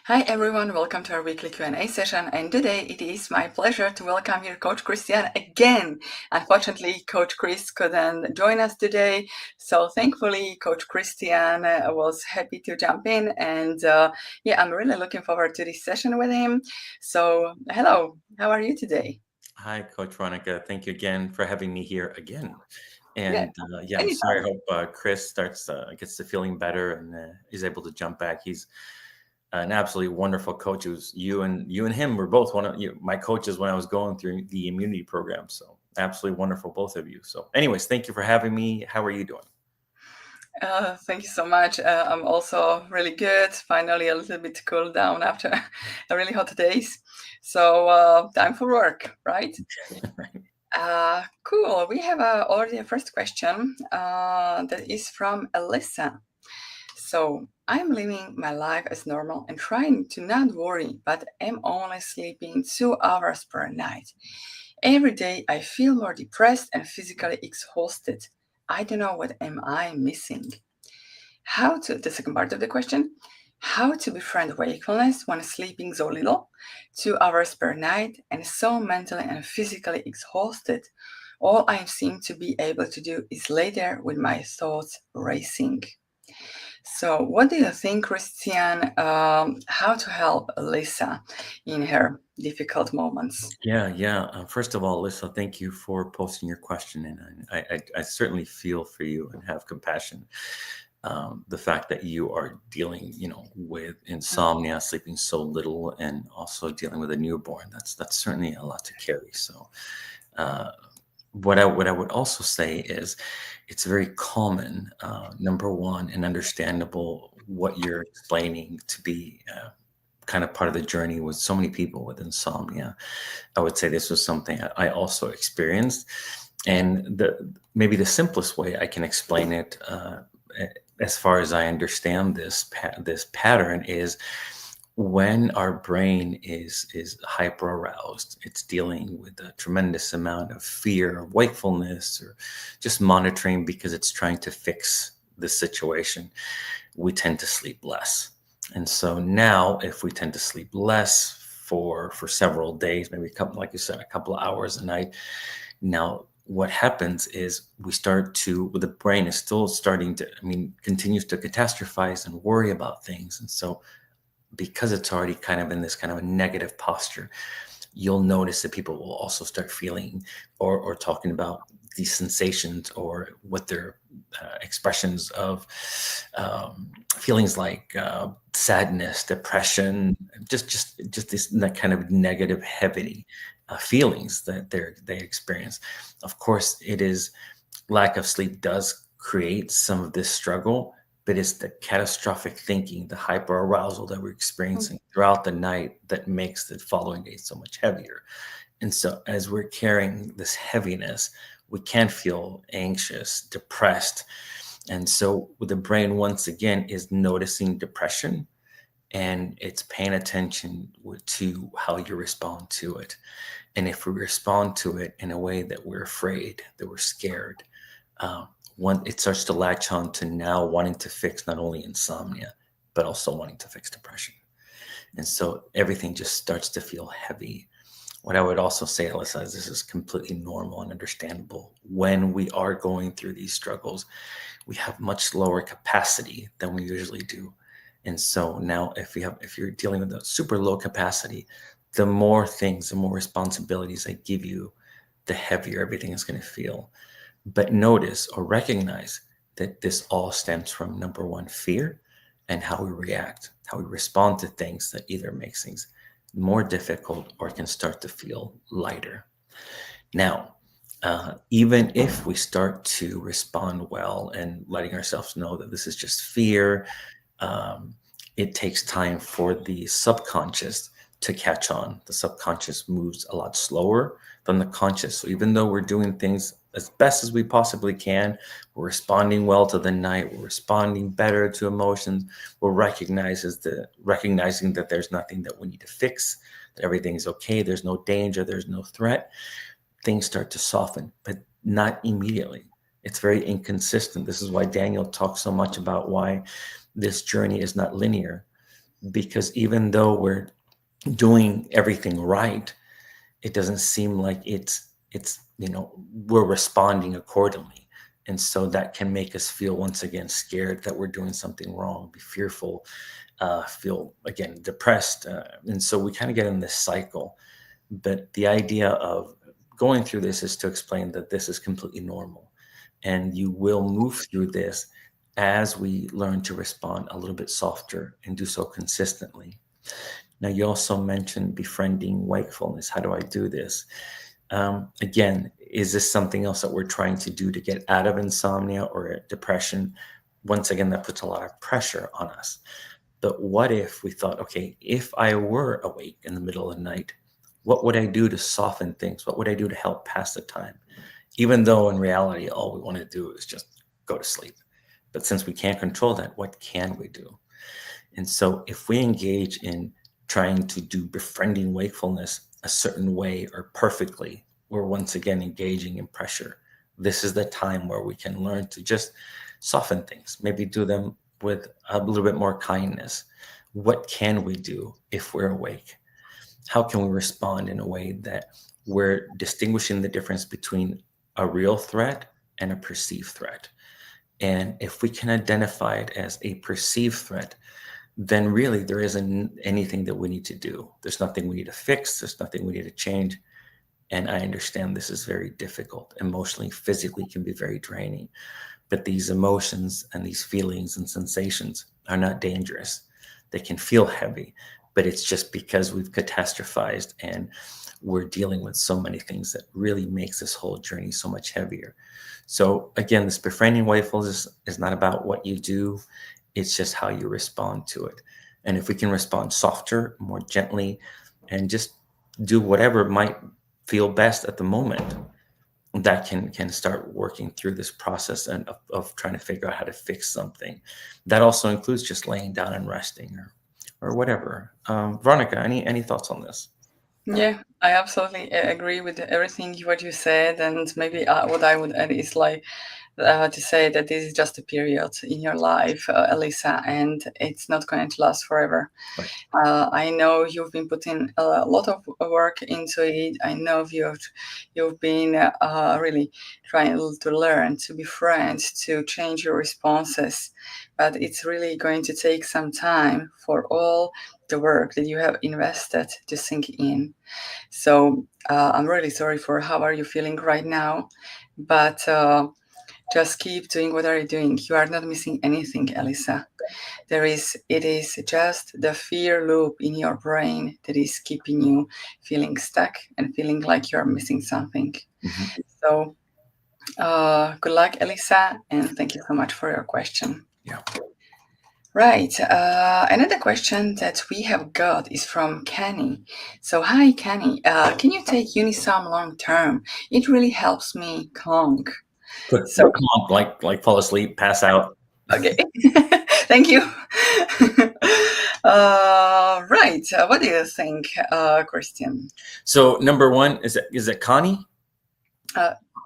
Hi everyone, welcome to our weekly Q&A session, and today it is my pleasure to welcome here Coach Cristian again. Unfortunately, Coach Chris couldn't join us today, so thankfully Coach Cristian was happy to jump in, and I'm really looking forward to this session with him. So hello, how are you today? Hi, Coach Veronika. Thank you again for having me here again. Yeah, And I'm sorry. I anytime. hope Chris gets to feeling better and is able to jump back. He's an absolutely wonderful coach. It was you and him were both one of my coaches when I was going through the immunity program. So absolutely wonderful, both of you. So, anyways, thank you for having me. How are you doing? Thank you so much. I'm also really good. Finally, a little bit cooled down after a really hot days. So time for work, right? Cool. We have already a first question that is from Alyssa. So I'm living my life as normal and trying to not worry, but am only sleeping 2 hours per night. Every day I feel more depressed and physically exhausted. I don't know what am I missing. The second part of the question, how to befriend wakefulness when sleeping so little, 2 hours per night, and so mentally and physically exhausted. All I seem to be able to do is lay there with my thoughts racing. So, what do you think, Christian? How to help Lisa in her difficult moments? Yeah. First of all, Alyssa, thank you for posting your question, and I certainly feel for you and have compassion. The fact that you are dealing, with insomnia, sleeping so little, and also dealing with a newborn, that's certainly a lot to carry. So, uh, what I would also say is, it's very common, number one, and understandable what you're explaining to be. Kind of part of the journey with so many people with insomnia. I would say this was something I also experienced, and maybe the simplest way I can explain it, as far as I understand this pattern, is when our brain is hyper aroused. It's dealing with a tremendous amount of fear, of wakefulness, or just monitoring because it's trying to fix the situation. We tend to sleep less. And so now, if we tend to sleep less for several days, maybe a couple, like you said, a couple of hours a night, now what happens is the brain is still starting to, continues to catastrophize and worry about things. And so, because it's already kind of in this kind of a negative posture, you'll notice that people will also start feeling or talking about these sensations, or what their expressions of feelings like sadness, depression, just this that kind of negative, heavy feelings that they experience. Of course, it is lack of sleep does create some of this struggle, but it's the catastrophic thinking, the hyper arousal that we're experiencing throughout the night that makes the following day so much heavier. And so, as we're carrying this heaviness, we can feel anxious, depressed. And so, the brain, once again, is noticing depression, and it's paying attention to how you respond to it. And if we respond to it in a way that we're afraid, that we're scared, one it starts to latch on to now wanting to fix not only insomnia, but also wanting to fix depression. And so everything just starts to feel heavy. What I would also say, Alyssa, is this is completely normal and understandable. When we are going through these struggles, we have much lower capacity than we usually do. And so now, if you're dealing with a super low capacity, the more things, the more responsibilities I give you, the heavier everything is going to feel. But notice or recognize that this all stems from, number one, fear, and how we react, how we respond to things that either makes things more difficult or can start to feel lighter. Now, even if we start to respond well and letting ourselves know that this is just fear, um, it takes time for the subconscious to catch on. The subconscious moves a lot slower than the conscious. So even though we're doing things as best as we possibly can, we're responding well to the night, we're responding better to emotions, we're recognizing that there's nothing that we need to fix, that everything's okay, there's no danger, there's no threat. Things start to soften, but not immediately. It's very inconsistent. This is why Daniel talks so much about why this journey is not linear. because even though we're doing everything right, it doesn't seem like it's we're responding accordingly. And so that can make us feel once again scared that we're doing something wrong, be fearful, feel again depressed, and so we kind of get in this cycle. But the idea of going through this is to explain that this is completely normal, and you will move through this as we learn to respond a little bit softer and do so consistently. Now, you also mentioned befriending wakefulness. How do I do this? Again, is this something else that we're trying to do to get out of insomnia or depression? Once again, that puts a lot of pressure on us. But what if we thought, okay, if I were awake in the middle of the night, what would I do to soften things? What would I do to help pass the time? Even though in reality, all we want to do is just go to sleep. But since we can't control that, what can we do? And so if we engage in trying to do befriending wakefulness a certain way or perfectly, we're once again engaging in pressure. This is the time where we can learn to just soften things, maybe do them with a little bit more kindness. What can we do if we're awake? How can we respond in a way that we're distinguishing the difference between a real threat and a perceived threat? And if we can identify it as a perceived threat, then really there isn't anything that we need to do. There's nothing we need to fix. There's nothing we need to change. And I understand this is very difficult. Emotionally, physically can be very draining. But these emotions and these feelings and sensations are not dangerous. They can feel heavy, but it's just because we've catastrophized and we're dealing with so many things that really makes this whole journey so much heavier. So again, this befriending wakefulness is not about what you do. It's just how you respond to it. And if we can respond softer, more gently, and just do whatever might feel best at the moment, that can start working through this process and of trying to figure out how to fix something. That also includes just laying down and resting or whatever. Veronika, any thoughts on this? Yeah, I absolutely agree with everything what you said, and maybe what I would add is like to say that this is just a period in your life, Elisa, and it's not going to last forever. Right. I know you've been putting a lot of work into it. I know you've been really trying to learn, to befriend, to change your responses, but it's really going to take some time for all the work that you have invested to sink in. So I'm really sorry for how are you feeling right now, but just keep doing what are you doing. You are not missing anything, Elisa. It is just the fear loop in your brain that is keeping you feeling stuck and feeling like you're missing something. Mm-hmm. So good luck, Elisa, and thank you so much for your question. Yeah. Right. Another question that we have got is from Kenny. So, hi, Kenny. Can you take Unisom long term? It really helps me clunk. So, Like fall asleep, pass out. okay. Thank you. Right. What do you think, Christian? So number one, is it Connie?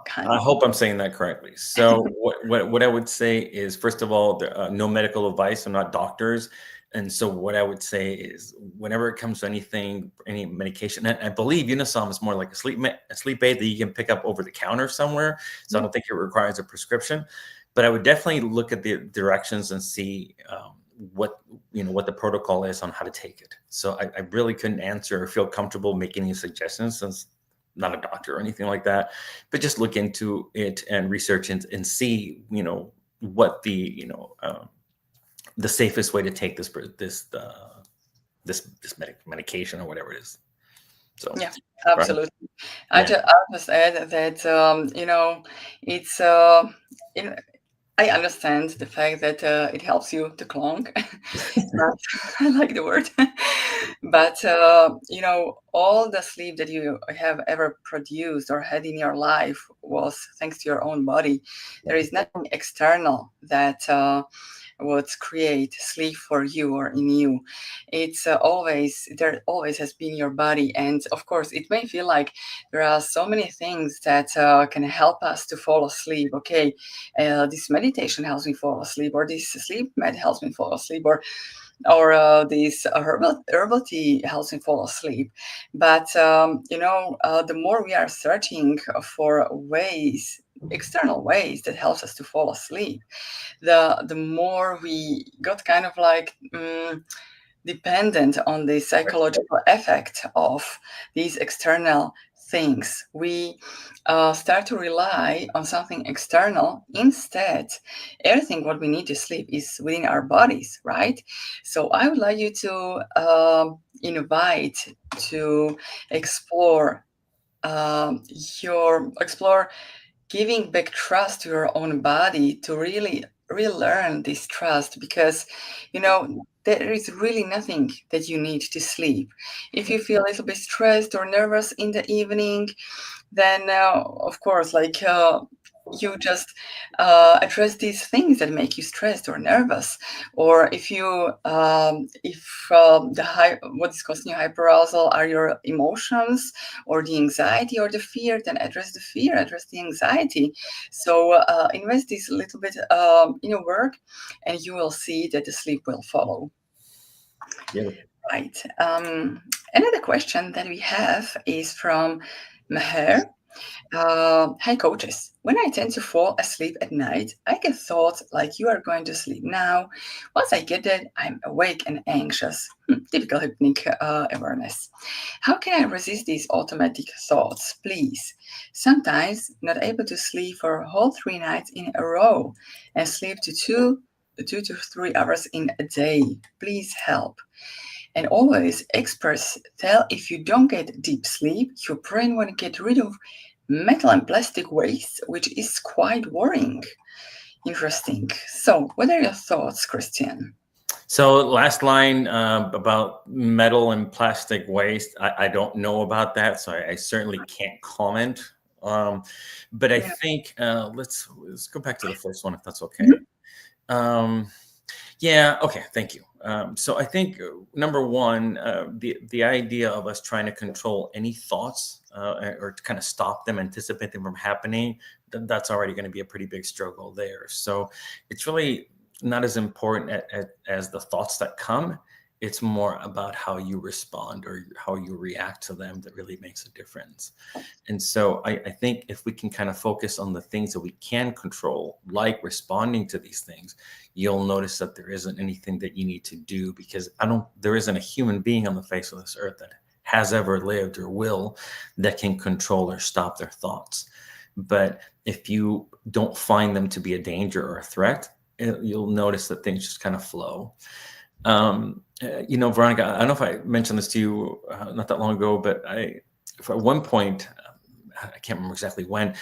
Kenny. I hope I'm saying that correctly. So what I would say is, first of all, no medical advice. I'm not doctors. And so what I would say is, whenever it comes to anything, any medication, and I believe Unisom is more like a sleep aid that you can pick up over the counter somewhere. So I don't think it requires a prescription. But I would definitely look at the directions and see what the protocol is on how to take it. So I really couldn't answer or feel comfortable making any suggestions, since I'm not a doctor or anything like that. But just look into it and research and see what the safest way to take this medication or whatever it is. So yeah, absolutely. Right. I'll just add that it's I understand the fact that it helps you to clonk. But I like the word. But all the sleep that you have ever produced or had in your life was thanks to your own body. There is nothing external that would create sleep for you or in you. it's there always has been your body. And of course, it may feel like there are so many things that can help us to fall asleep. Okay, this meditation helps me fall asleep, or this sleep med helps me fall asleep, or this herbal tea helps me fall asleep. But the more we are searching for ways, external ways that helps us to fall asleep, the more we got kind of like dependent on the psychological effect of these external things. We start to rely on something external instead. Everything what we need to sleep is within our bodies, right? So I would like you to invite to explore explore giving back trust to your own body, to really relearn this trust, because there is really nothing that you need to sleep. If you feel a little bit stressed or nervous in the evening, then of course, like you just address these things that make you stressed or nervous. Or if the high what is causing you hyperarousal are your emotions or the anxiety or the fear, then address the fear, address the anxiety. So invest this little bit in your work, and you will see that the sleep will follow. Beautiful. Right. Another question that we have is from Meher. Hi, coaches. When I tend to fall asleep at night, I get thoughts like you are going to sleep now. Once I get that, I'm awake and anxious. Typical hypnic awareness. How can I resist these automatic thoughts, please? Sometimes not able to sleep for a whole 3 nights in a row and sleep to 2 to 3 hours in a day. Please help. And always, experts tell if you don't get deep sleep, your brain won't get rid of metal and plastic waste, which is quite worrying. Interesting. So, what are your thoughts, Cristian? So last line about metal and plastic waste, I don't know about that, so I certainly can't comment. But I think let's go back to the first one if that's okay. Yeah, okay, thank you. So I think number one, the idea of us trying to control any thoughts or to kind of stop them, anticipate them from happening, that's already going to be a pretty big struggle there. So it's really not as important as the thoughts that come. It's more about how you respond or how you react to them that really makes a difference. And so I think if we can kind of focus on the things that we can control, like responding to these things, you'll notice that there isn't anything that you need to do, because there isn't a human being on the face of this earth that has ever lived or will that can control or stop their thoughts. But if you don't find them to be a danger or a threat, you'll notice that things just kind of flow. Veronika, I don't know if I mentioned this to you not that long ago, but at one point, I can't remember exactly when,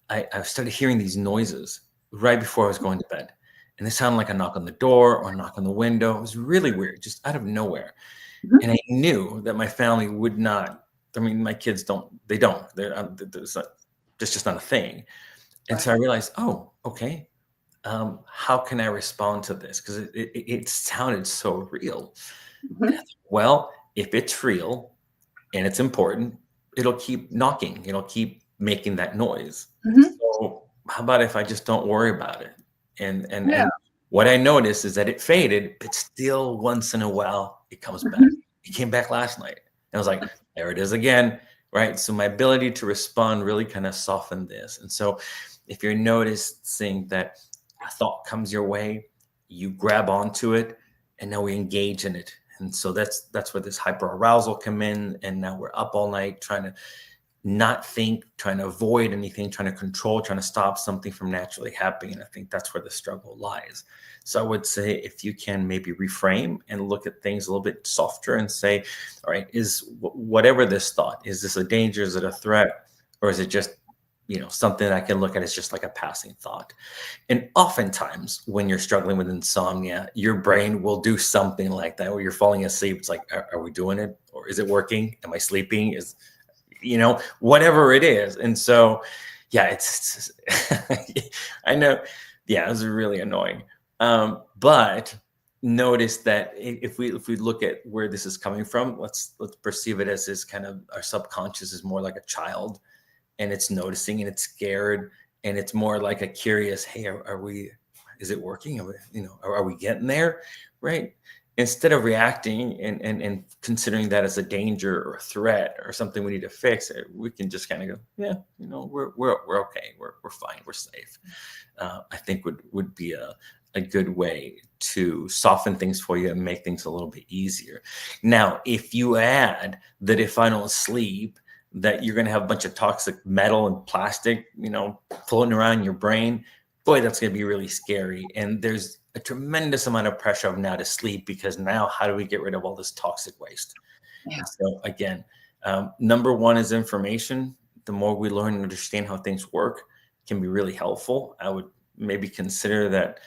I started hearing these noises right before I was going to bed. And they sounded like a knock on the door or a knock on the window. It was really weird, just out of nowhere. And I knew that my family would not, my kids don't. It's just not a thing. And so I realized, oh, okay. How can I respond to this? Because it sounded so real. Well, if it's real and it's important, it'll keep knocking. It'll keep making that noise. So how about if I just don't worry about it? And what I noticed is that it faded, but still once in a while it comes back. It came back last night. And I was like, there it is again, right? So my ability to respond really kind of softened this. And so if you're noticing that a thought comes your way, you grab onto it, and now we engage in it. And so that's where this hyperarousal come in. And now we're up all night trying to not think, trying to avoid anything, trying to control, trying to stop something from naturally happening. And I think that's where the struggle lies. So I would say if you can maybe reframe and look at things a little bit softer and say, all right, is whatever this thought, is this a danger? Is it a threat? Or is it just something that I can look at as just like a passing thought? And oftentimes when you're struggling with insomnia, your brain will do something like that where you're falling asleep. It's like, are we doing it? Or is it working? Am I sleeping? Whatever it is. And so, yeah, it's I know. Yeah, it was really annoying. But notice that if we look at where this is coming from, let's perceive it as this kind of, our subconscious is more like a child, and it's noticing and it's scared, and it's more like a curious, hey, are we, is it working? Are we getting there? Right? Instead of reacting and considering that as a danger or a threat or something we need to fix, we can just kind of go, yeah, we're okay, we're fine, we're safe. I think would be a good way to soften things for you and make things a little bit easier. Now, if you add that if I don't sleep, that you're going to have a bunch of toxic metal and plastic, floating around in your brain, boy, that's going to be really scary. And there's a tremendous amount of pressure now to sleep, because now how do we get rid of all this toxic waste? Yeah. And so again, number one is information. The more we learn and understand how things work can be really helpful. I would maybe consider that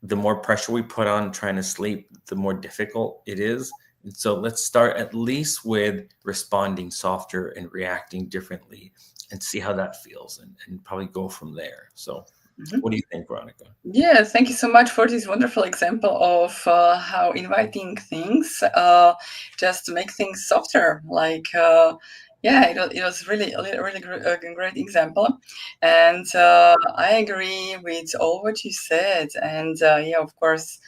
the more pressure we put on trying to sleep, the more difficult it is. And so let's start at least with responding softer and reacting differently and see how that feels, and probably go from there. So what do you think, Veronika? Yeah, thank you so much for this wonderful example of how inviting things just make things softer. Like, yeah, it was really a great example. And I agree with all what you said. And yeah, of course,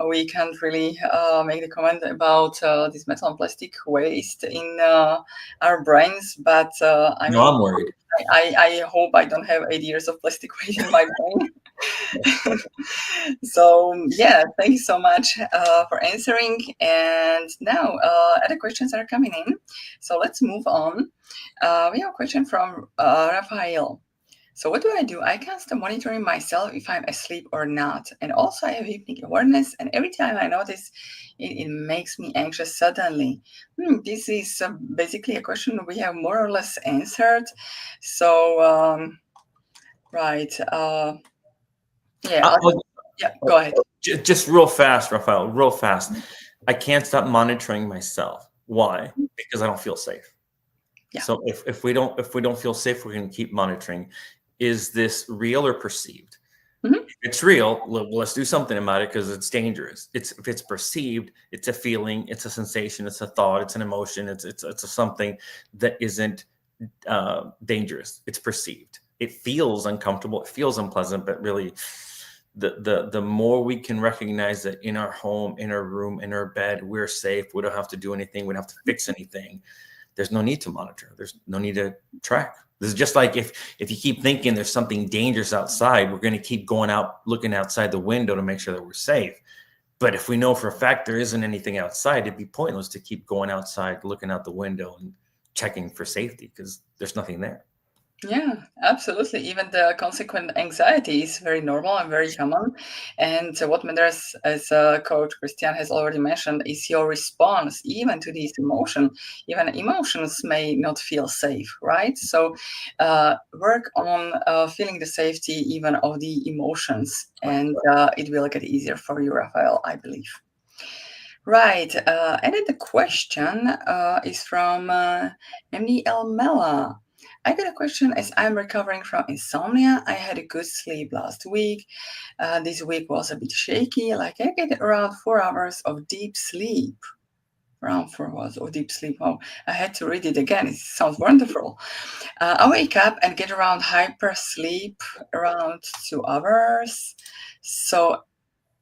we can't really make the comment about this metal and plastic waste in our brains. But I mean, I'm worried. I hope I don't have 8 years of plastic waste in my brain. So yeah, thank you so much for answering. And now other questions are coming in. So let's move on. We have a question from Rafael. So what do? I can't stop monitoring myself if I'm asleep or not. And also I have hypnic awareness. And every time I notice it makes me anxious suddenly. This is basically a question we have more or less answered. So, right. Yeah. Yeah, go ahead. Just real fast, Rafael, real fast. I can't stop monitoring myself. Why? Because I don't feel safe. Yeah. So if we don't feel safe, we're going to keep monitoring. Is this real or perceived? If it's real, let's do something about it, because it's dangerous. If it's perceived, it's a feeling, it's a sensation, it's a thought, it's an emotion, it's a something that isn't dangerous. It's perceived. It feels uncomfortable. It feels unpleasant, but really, the more we can recognize that in our home, in our room, in our bed, we're safe. We don't have to do anything. We don't have to fix anything. There's no need to monitor. There's no need to track. This is just like if you keep thinking there's something dangerous outside, we're going to keep going out, looking outside the window to make sure that we're safe. But if we know for a fact there isn't anything outside, it'd be pointless to keep going outside, looking out the window and checking for safety, because there's nothing there. Yeah, absolutely. Even the consequent anxiety is very normal and very common. And what matters, as Coach Cristian has already mentioned, is your response even to these emotions. Even emotions may not feel safe, right? So work on feeling the safety even of the emotions, and it will get easier for you, Rafael, I believe. Right. And then the question is from MDL Mela. I got a question. As I'm recovering from insomnia, I had a good sleep last week. This week was a bit shaky. Like I get around 4 hours of deep sleep. Around 4 hours of deep sleep. Oh, I had to read it again. It sounds wonderful. I wake up and get around hyper sleep around 2 hours. So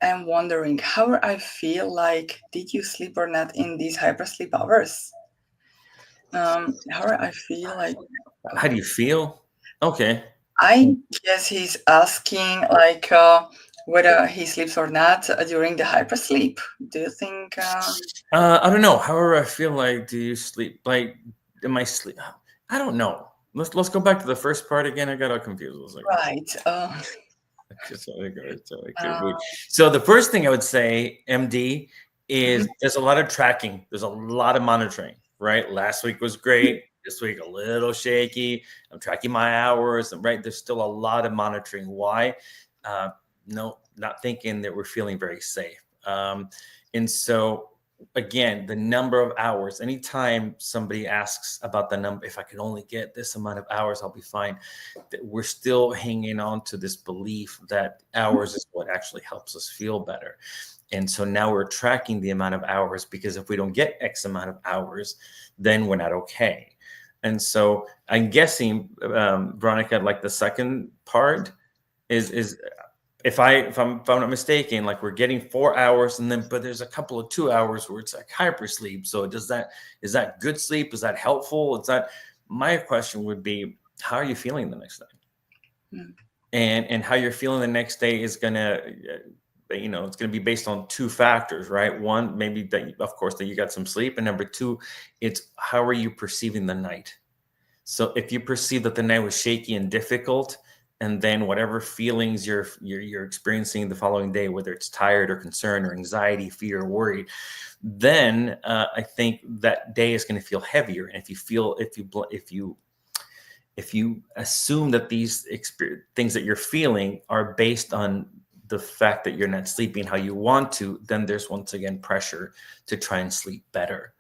I'm wondering how I feel like. Did you sleep or not in these hypersleep hours? How I feel like. How do you feel? Okay. I guess he's asking like whether he sleeps or not during the hypersleep. Do you think? I don't know. However, I feel like, do you sleep? Like, am I sleep? I don't know. Let's go back to the first part again. I got all confused. Right. So the first thing I would say, MD, is there's a lot of tracking. There's a lot of monitoring, right? Last week was great. This week, a little shaky. I'm tracking my hours, and right, there's still a lot of monitoring. Why? No, not thinking that we're feeling very safe. And so again, the number of hours, anytime somebody asks about the number, if I could only get this amount of hours, I'll be fine. We're still hanging on to this belief that hours is what actually helps us feel better. And so now we're tracking the amount of hours, because if we don't get X amount of hours, then we're not okay. And so I'm guessing, Veronika, like the second part is if I'm not mistaken, like we're getting 4 hours, and then but there's a couple of 2 hours where it's like hypersleep. So is that good sleep? Is that helpful? My question would be, how are you feeling the next day? Mm. And how you're feeling the next day is gonna it's going to be based on two factors, right? One, maybe that, of course, that you got some sleep. And number two, it's how are you perceiving the night? So if you perceive that the night was shaky and difficult, and then whatever feelings you're experiencing the following day, whether it's tired or concerned or anxiety, fear, or worried, then I think that day is going to feel heavier. And if you assume that these things that you're feeling are based on the fact that you're not sleeping how you want to, then there's once again pressure to try and sleep better.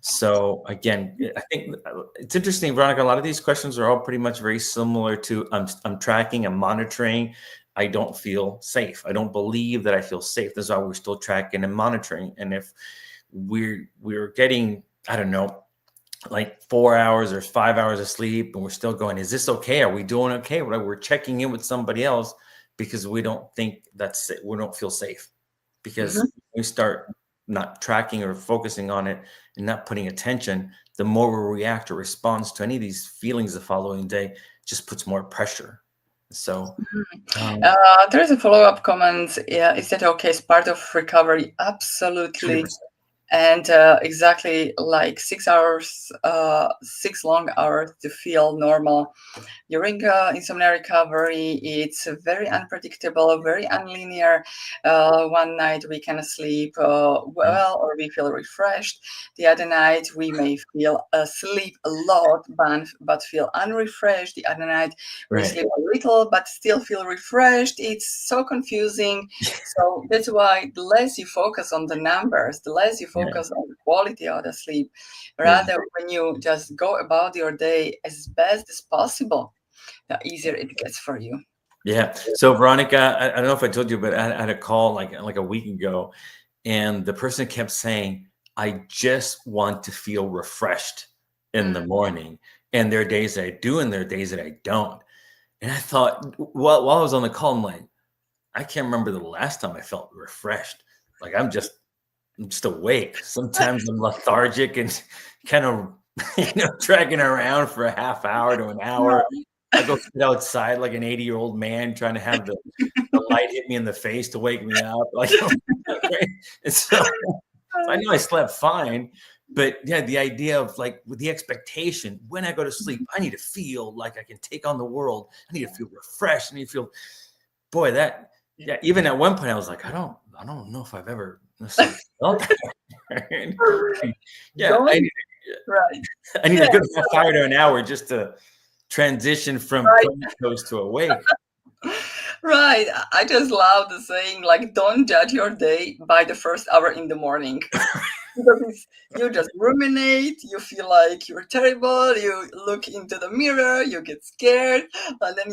So again, I think it's interesting, Veronika, a lot of these questions are all pretty much very similar to I'm tracking, I'm monitoring, I don't feel safe. I don't believe that I feel safe. That's why we're still tracking and monitoring. And if we're getting, I don't know, like 4 hours or 5 hours of sleep, and we're still going, is this okay? Are we doing okay? We're checking in with somebody else because we don't think that's it. We don't feel safe, because we start not tracking or focusing on it and not putting attention, the more we react or respond to any of these feelings the following day, just puts more pressure. So there's a follow-up comment. Yeah, is that okay? It's part of recovery. Absolutely. 100%. And exactly like 6 hours, 6 long hours to feel normal. During insomnia recovery, it's very unpredictable, very unlinear. One night we can sleep well, or we feel refreshed. The other night we may feel sleep a lot, but feel unrefreshed. The other night we sleep a little, but still feel refreshed. It's so confusing. So that's why the less you focus on the numbers, the less you focus on the quality of the sleep, rather when you just go about your day as best as possible, the easier it gets for you. Yeah. So Veronika, I don't know if I told you, but I had a call like a week ago, and the person kept saying, I just want to feel refreshed in the morning. And there are days that I do, and there are days that I don't. And I thought, while I was on the call, I'm like, I can't remember the last time I felt refreshed. Like I'm just awake. Sometimes I'm lethargic and kind of, dragging around for a half hour to an hour. I go sit outside like an 80-year-old man trying to have the light hit me in the face to wake me up. Like, so I know I slept fine, but yeah, the idea of like with the expectation, when I go to sleep, I need to feel like I can take on the world. I need to feel refreshed. I need to feel, boy, even at one point I was like, I don't know if I've ever felt that. Yeah, I need a good half hour to an hour just to transition from comatose to awake. Right. I just love the saying, like, don't judge your day by the first hour in the morning. Because you just ruminate, you feel like you're terrible, you look into the mirror, you get scared, and then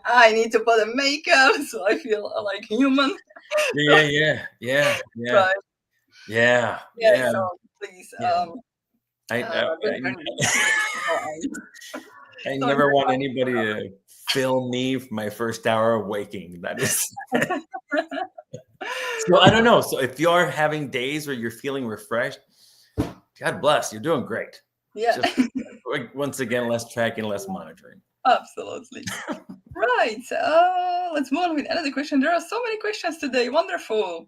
I need to put a makeup so I feel like human. Yeah. Right. Yeah. So please, I never want anybody to film me for my first hour of waking. That is. So I don't know. So if you are having days where you're feeling refreshed, God bless, you're doing great. Yeah. Just, once again, less tracking, less monitoring. Absolutely. Right. Let's move on with another question. There are so many questions today. Wonderful.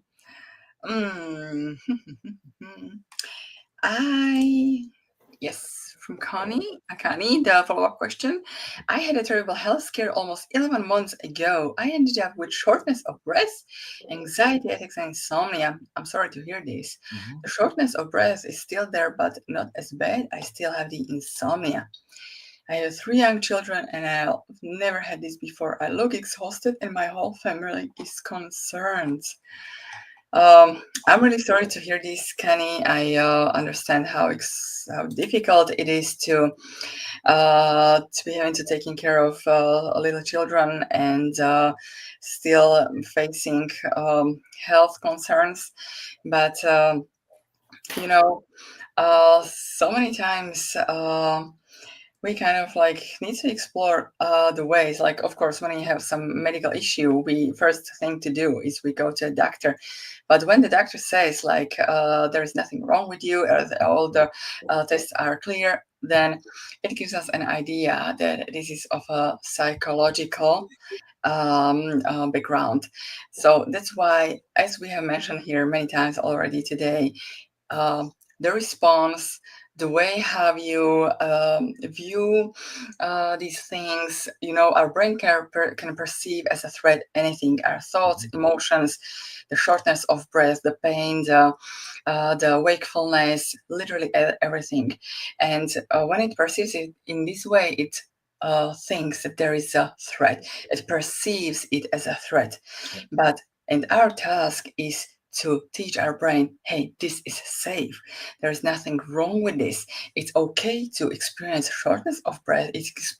Yes, from Connie. The follow-up question. I had a terrible health scare almost 11 months ago. I ended up with shortness of breath, anxiety attacks, and insomnia. I'm sorry to hear this. The shortness of breath is still there, but not as bad. I still have the insomnia. I have 3 young children, and I've never had this before. I look exhausted, and my whole family is concerned. I'm really sorry to hear this, Kenny. I understand how difficult it is to be having to taking care of little children and still facing health concerns. But you know, so many times we kind of like need to explore the ways. Like, of course, when you have some medical issue, we first thing to do is we go to a doctor. But when the doctor says like there is nothing wrong with you, all the tests are clear, then it gives us an idea that this is of a psychological background. So that's why, as we have mentioned here many times already today, um, the response, the way how you view these things, our brain can perceive as a threat anything, our thoughts, emotions, the shortness of breath, the pain, the wakefulness, literally everything. And when it perceives it in this way, it thinks that there is a threat. It perceives it as a threat. But and our task is to teach our brain, hey, this is safe. There's nothing wrong with this. It's okay to experience shortness of breath. It's safe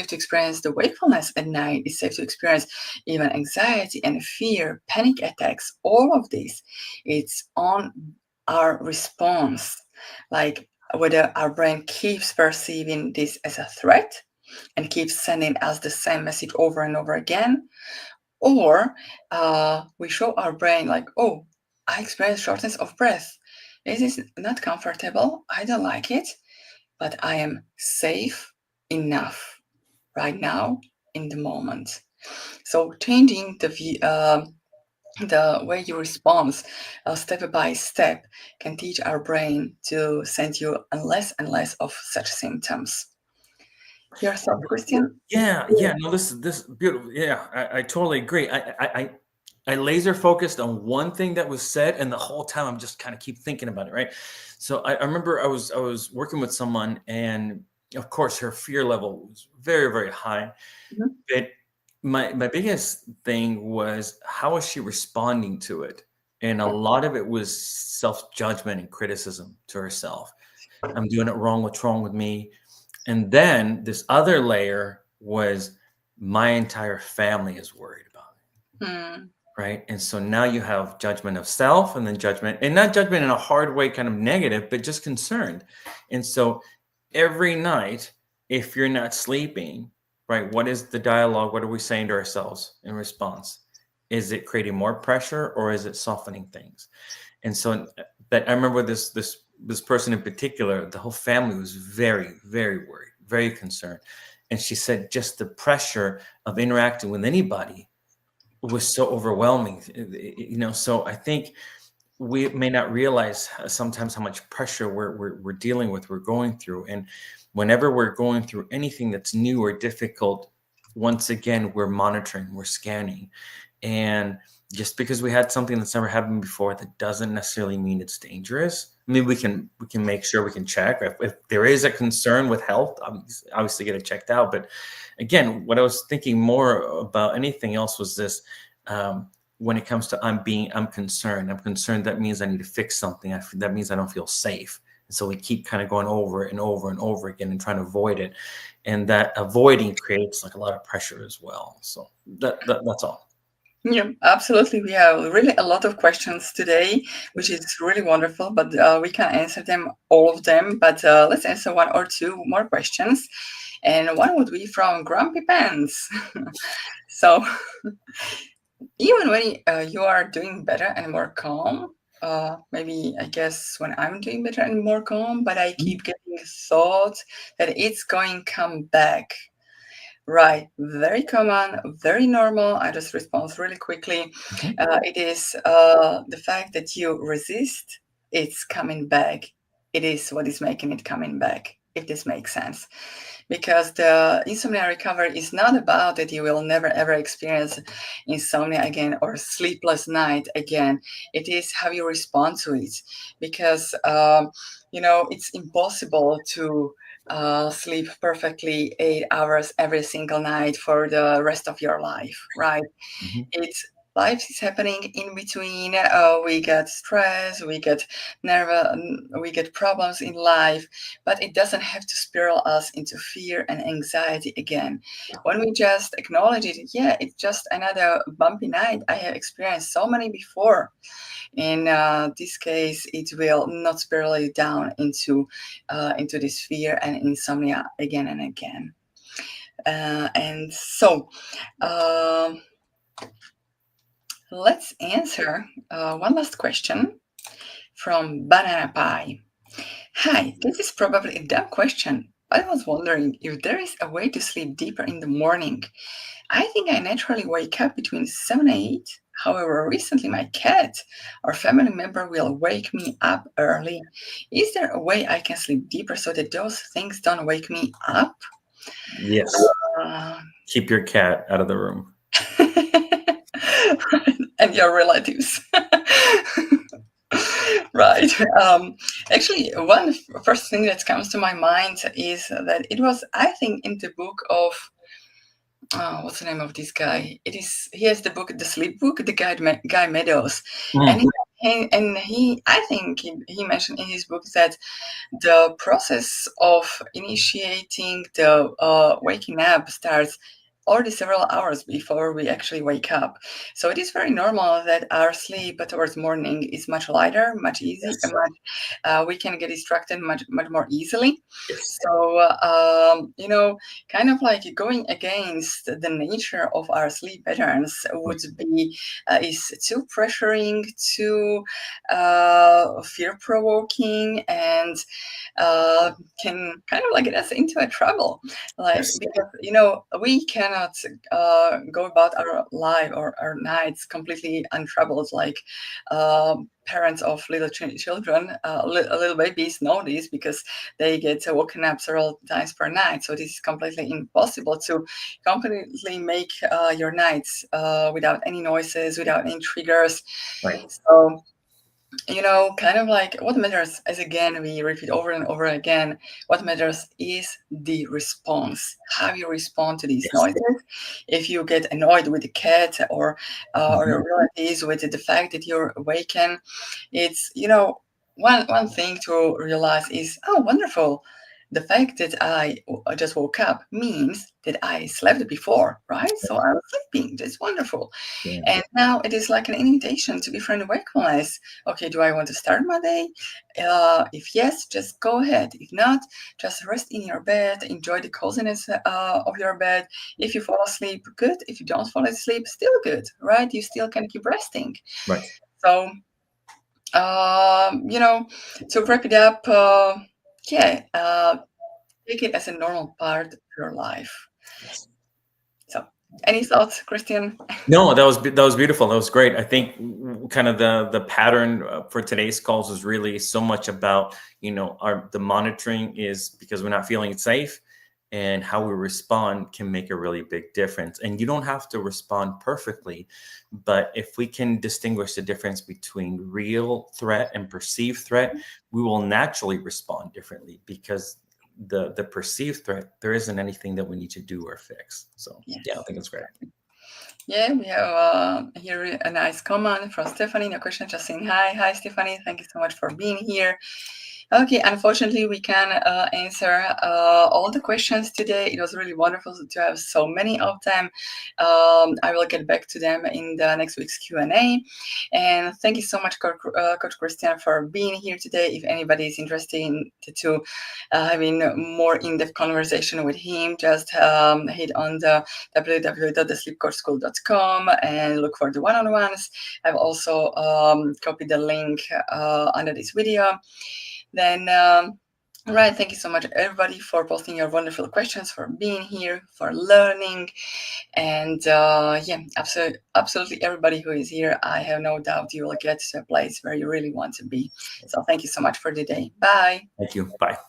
to experience the wakefulness at night. It's safe to experience even anxiety and fear, panic attacks, all of this. It's on our response. Like whether our brain keeps perceiving this as a threat and keeps sending us the same message over and over again, or we show our brain like, oh, I experience shortness of breath. It is not comfortable. I don't like it, but I am safe enough right now in the moment. So changing the way you respond step by step can teach our brain to send you less and less of such symptoms. Your thought, Cristian? Yeah. No, this beautiful. Yeah, I totally agree. I laser focused on one thing that was said, and the whole time I'm just kind of keep thinking about it, right? So I remember I was working with someone, and of course her fear level was very, very high. Mhm. But my biggest thing was how was she responding to it? And a lot of it was self-judgment and criticism to herself. I'm doing it wrong. What's wrong with me? And then this other layer was my entire family is worried about it, Mm. right? And so now you have judgment of self and then judgment, and not judgment in a hard way, kind of negative, but just concerned. And so every night, if you're not sleeping, right, what is the dialogue? What are we saying to ourselves in response? Is it creating more pressure or is it softening things? And so that I remember this person in particular, the whole family was very, very worried, very concerned. And she said just the pressure of interacting with anybody was so overwhelming. So I think we may not realize sometimes how much pressure we're dealing with, we're going through. And whenever we're going through anything that's new or difficult, once again, we're monitoring, we're scanning. And just because we had something that's never happened before, that doesn't necessarily mean it's dangerous. I mean, we can make sure, we can check if there is a concern with health, obviously get it checked out. But again, what I was thinking more about anything else was this: when it comes to I'm concerned. I'm concerned. That means I need to fix something. That means I don't feel safe. And so we keep kind of going over and over and over again and trying to avoid it, and that avoiding creates like a lot of pressure as well. So that's all. Yeah, absolutely. We have really a lot of questions today, which is really wonderful, but we can't answer them, all of them. But let's answer one or two more questions. And one would be from Grumpy Pants. So, even when you are doing better and more calm, maybe I guess when I'm doing better and more calm, but I keep getting thoughts that it's going to come back. Right, very common, very normal. I just respond really quickly. Mhm. It is the fact that you resist, it's coming back. It is what is making it coming back, if this makes sense. Because the insomnia recovery is not about that you will never ever experience insomnia again or sleepless night again. It is how you respond to it. Because, it's impossible to sleep perfectly 8 hours every single night for the rest of your life, right? Mhm. It's life is happening in between. We get stress, we get we get problems in life, but it doesn't have to spiral us into fear and anxiety again. When we just acknowledge it, yeah, it's just another bumpy night. I have experienced so many before. In this case, it will not spiral you down into this fear and insomnia again and again. And so, let's answer one last question from Banana Pie. Hi, this is probably a dumb question, but I was wondering if there is a way to sleep deeper in the morning. I think I naturally wake up between 7 and 8. However, recently my cat or family member will wake me up early. Is there a way I can sleep deeper so that those things don't wake me up? Yes. Uh, Keep your cat out of the room. and your relatives. Right. Actually, one first thing that comes to my mind is that it was, I think, in the book of what's the name of this guy? He has the book, the sleep book, the Guy Meadows, and I think he mentioned in his book that the process of initiating the waking up starts already several hours before we actually wake up. So it is very normal that our sleep towards morning is much lighter, much easier, Yes. we can get distracted much more easily. Yes. So, kind of like going against the nature of our sleep patterns would be is too pressuring, too fear-provoking, and can kind of like get us into a trouble. Yes. Because we cannot go about our life or our nights completely untroubled, like parents of little children, little babies know this because they get woken up several times per night. So this is completely impossible to completely make your nights without any noises, without any triggers. Right. So kind of like what matters, as again we repeat over and over again, what matters is the response, how you respond to these Yes. noises. If you get annoyed with the cat or your relatives with the fact that you're awakened, it's one thing to realize is, oh, wonderful, the fact that I just woke up means that I slept before, right? So I was sleeping. That's wonderful. Yeah. And now it is like an invitation to different wakefulness. Okay, do I want to start my day? If yes, just go ahead. If not, just rest in your bed, enjoy the coziness of your bed. If you fall asleep, good. If you don't fall asleep, still good, right? You still can keep resting. Right. So, to wrap it up, take it as a normal part of your life. Yes. So, any thoughts, Cristian? No, that was beautiful. That was great. I think kind of the pattern for today's calls is really so much about the monitoring is because we're not feeling safe, and how we respond can make a really big difference. And you don't have to respond perfectly, but if we can distinguish the difference between real threat and perceived threat, we will naturally respond differently because the perceived threat, there isn't anything that we need to do or fix. So Yes. yeah, I think it's great. Yeah, we have here a nice comment from Stephanie. No question, just saying hi. Hi, Stephanie. Thank you so much for being here. Okay, unfortunately, we can answer all the questions today. It was really wonderful to have so many of them. I will get back to them in the next week's Q&A. And thank you so much, Coach Cristian, for being here today. If anybody is interested in to having more in-depth conversation with him, just hit on the www.thesleepcoachschool.com and look for the one-on-ones. I've also copied the link under this video. Then, all right, thank you so much, everybody, for posting your wonderful questions, for being here, for learning. And absolutely everybody who is here, I have no doubt you will get to a place where you really want to be. So thank you so much for today. Bye. Thank you. Bye.